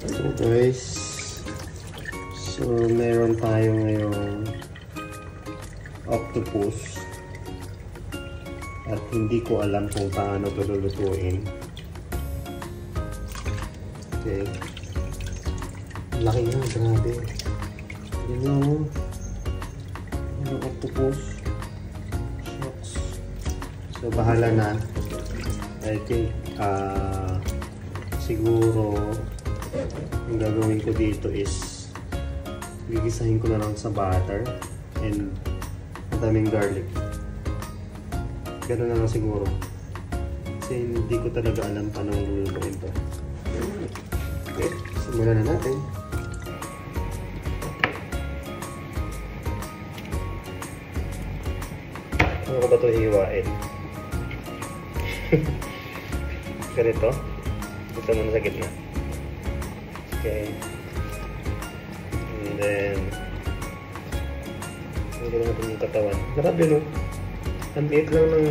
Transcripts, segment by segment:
So guys, so meron tayo ngayong octopus at hindi ko alam kung paano ito lulutuin. Okay, laki na, grabe. Yun lang, yung octopus. Shucks. So bahala na. I think siguro ang gagawin ko dito is gigisahin ko na lang sa butter and madaming garlic. Gano'n na lang siguro kasi hindi ko talaga alam paano lulutuin to. Okay, simulan na natin. Ano ko ba ito hiwain? Ganito. Ito muna sa gitna. Okay. And then lagyan natin yung katawan. Grabe no? Ang liit lang ng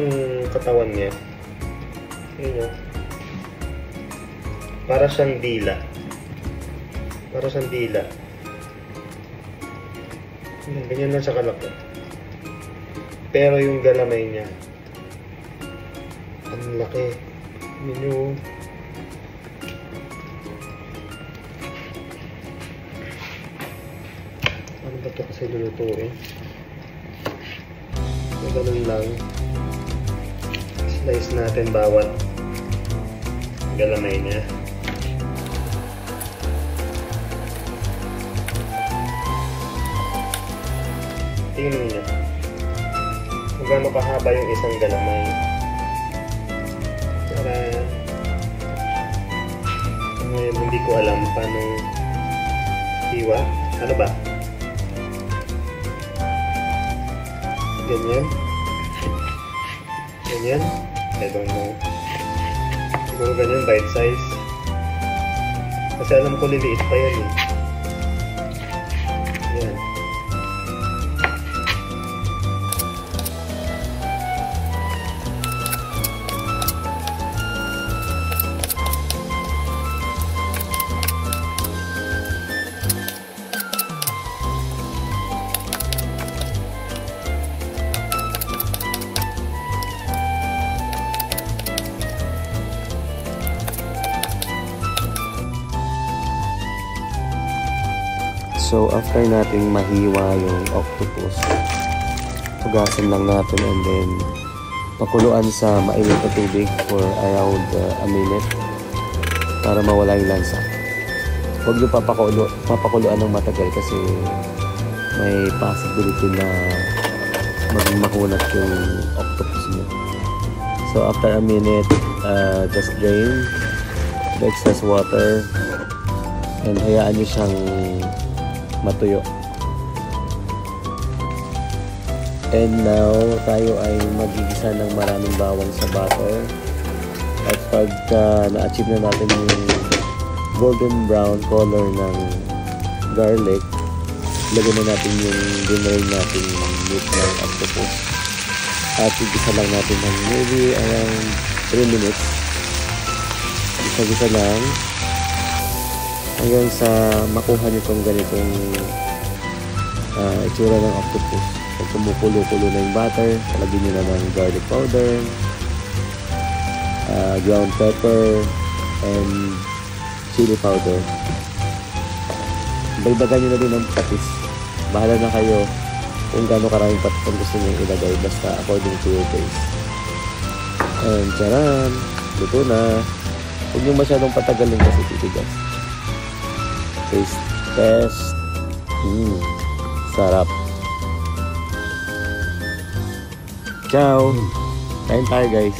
katawan niya. Ayun o. Para siyang dila. Para siyang dila. Ganyan lang siya kalaki. Pero yung galamay niya ang laki. Yun yung ano ba ito kasi lulutuin? So, ganun lang. Slice natin bawat galamay niya. Tingnan niya kung gaano kahaba yung isang galamay. Ngayon, hindi ko alam paano hiwa. Ano ba? Ganyan? Ganyan? I don't know. Siguro ganyan, bite size. Kasi alam ko liliit pa yan eh. Yan. So after nating mahiwa yung octopus, hugasan lang natin and then pakuluan sa mainit na tubig for around a minute para mawala yung lansa. Huwag nyo papakuluan ng matagal kasi may possibility na maging makunat yung octopus nyo. So after a minute, just drain the excess water and hayaan nyo siyang matuyo. And now, tayo ay magigisa ng maraming bawang sa butter. At pagka na-achieve na natin yung golden brown color ng garlic, lagyan na natin yung dinrain natin meat ng octopus. At igisa lang natin ng maybe around 3 minutes. Isa-gisa lang hanggang sa makuha nyo itong ganitong itsura ng octopus. Pag kumukulo-kulo na yung butter, talagyan nyo na ng garlic powder, ground pepper, and chili powder. Dagdagan nyo na din ng patis. Bahala na kayo kung gaano karaming patis ang gusto nyo ilagay, basta according to your taste. And charan! Luto na. Huwag nyo masyadong patagalin kasi titigas. Taste test. Sarap. Ciao. Kain tayo guys.